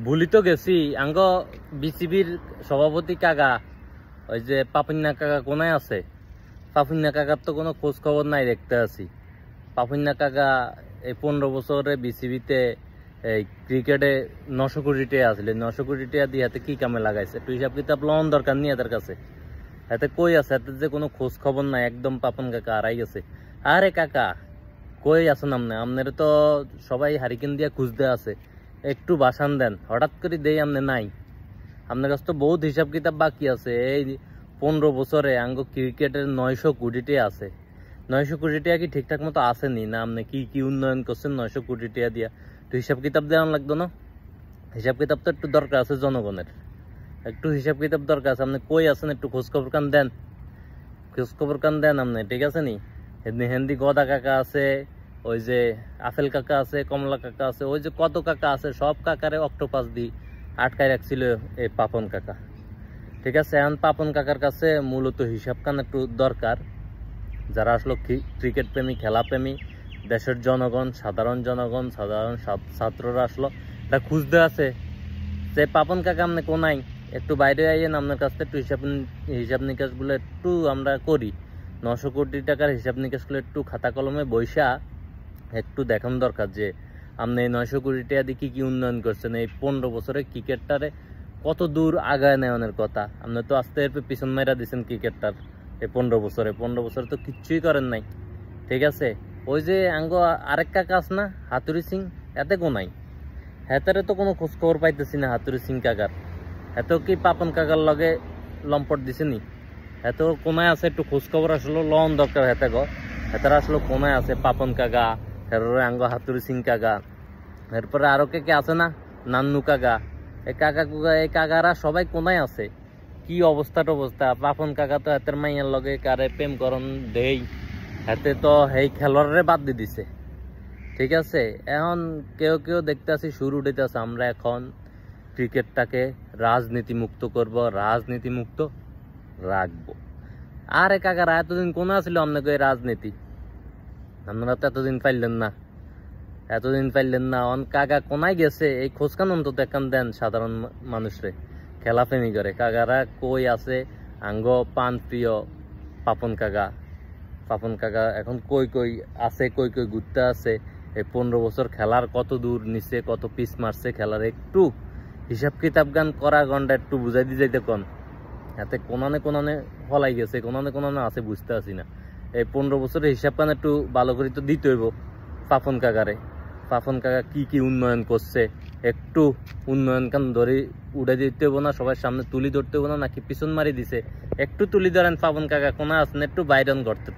ভুলি তো গেছি আঙ্গ বিসিবির সভাপতি কাকা ওই যে পাপুন্না কাকা কোনায় আছে। পাপুন্না কাকার তো কোনো খোঁজ খবর নাই দেখতে আছি। পাপুন্না কাকা এই 15 বছরে বিসিবিতে এই ক্রিকেটে 900 কোটি টাকা আসলে 900 কোটি টাকা দিয়ে হাতে কি কামে লাগাইছে একটু হিসাব কিতাব লওয়ার দরকার নেই এদের কাছে। হাতে কই আছে হাতে যে কোনো খোঁজ খবর নাই, একদম পাপন কাকা হারাই গেছে। আরে কাকা কই আছেন আপনি? আপনার তো সবাই হারিকেন দিয়ে খুঁজতে আছে, একটু বাসান দেন। হঠাৎ করে দেই আপনি নাই, আপনার কাছে তো বহুত হিসাব কিতাব বাকি আছে। এই 15 বছরে আঙ্গ ক্রিকেটের 900 কোটি টাকা আছে। 900 কোটি টাকা কি ঠিকঠাক মতো আসেনি না? আপনি কি কি উন্নয়ন করছেন 900 কোটি টাকা দিয়া? তো হিসাব কিতাব দেওয়া লাগতো না? হিসাব কিতাব তো একটু দরকার আছে জনগণের, একটু হিসাব কিতাব দরকার আছে। আপনি কই আছেন একটু খোঁজ খবর কান দেন, খোঁজ খবর কান দেন আপনি, ঠিক আছে নি? হেন্দি গদা কাকা আছে, ওই যে আফেল কাকা আছে, কমলা কাকা আছে, ওই যে কত কাকা আছে, সব কাকারে অক্টোপাস দি আটকায় রাখছিল এই পাপন কাকা, ঠিক আছে? এখন পাপন কাকার কাছে মূলত হিসাব কান একটু দরকার। যারা আসলো ক্রিকেট প্রেমী, খেলা প্রেমী, দেশের জনগণ, সাধারণ জনগণ, সাধারণ ছাত্ররা আসলো এটা খুঁজতে আছে যে পাপন কাকা আপনি কোনাই, একটু বাইরে আইয়েন, আপনার কাছ থেকে একটু হিসাব নিকাশ গুলো একটু আমরা করি। 900 কোটি টাকার হিসাব নিকাশ গুলো একটু খাতা কলমে বৈশা একটু দেখান দরকার যে আপনি এই 900 কোটি টাকা দিয়ে কি কি উন্নয়ন করছেন। এই 15 বছরে ক্রিকেটটারে কত দূর আগায় নেওয়ার কথা। আপনি তো আস্তে পিছন মেরা দিচ্ছেন ক্রিকেটটার। এই 15 বছরে তো কিচ্ছুই করেন নাই, ঠিক আছে? ওই যে আঙ্গ আরেক কাকা আছে না হাতুরি সিং, এতে কোনাই, হেতারে তো কোনো খোঁজ খবর পাইতেছি না হাতুরি সিং কাকার। এত কি পাপন কাকার লগে লম্পট দিছে নি? এত কোনায় আছে একটু খোঁজ খবর আসলে লন দরকার। হেতে গো হেতারা আসলে কোনায় আছে পাপন কাকা, এরপরে আঙ্গ হাতুরি সিং কাকা, এরপরে আরো কে কে আছে না নান্নু কাকা, এই কাকা কুকা, এই কাকারা সবাই কোনায় আছে। কি অবস্থা পাপন কাকা তো হাতের মাইয়ার লগে কারে প্রেম করন দেই, হাতে তো এই খেলোয়াড়রে বাদ দিয়ে দিছে, ঠিক আছে? এখন কেউ কেউ দেখতে আসি শুরু উঠেতে আছে আমরা এখন ক্রিকেটটাকে রাজনীতি মুক্ত করব, রাজনীতি মুক্ত রাখবো। আরে কাকারা এতদিন কোন আসছিল আপনাকে এই রাজনীতি? আপনারা তো এতদিন পাইলেন না। অন কাকা কোনায় গেছে এই খোঁজখান অন্তত একখান দেন সাধারণ মানুষরে, খেলা প্রেমী করে। কাকারা কই আছে? আঙ্গ পান প্রিয় পাপন কাকা এখন কই আছে, কই ঘুরতে আছে? এই 15 বছর খেলার কত দূর নিচে, কত পিস মারছে খেলার, একটু হিসাব কিতাব গান করা গন্ডা একটু বুঝাই দিয়ে যাইতে কন। এতে কোনানে ফলাই গেছে, কোনানে আছে বুঝতে আসি না। এই 15 বছরের হিসাব কান একটু ভালো করে তো দিতে হইব পাপন কাকারে। পাপন কাকা কি কি উন্নয়ন করছে একটু উন্নয়ন কান ধরে উড়ে দিতে হইব না? সবার সামনে তুলি ধরতে হইব না? নাকি পিছন মারি দিছে? একটু তুলি ধরেন পাপন কাকা, কোনা আছেন একটু বাইরন করতে।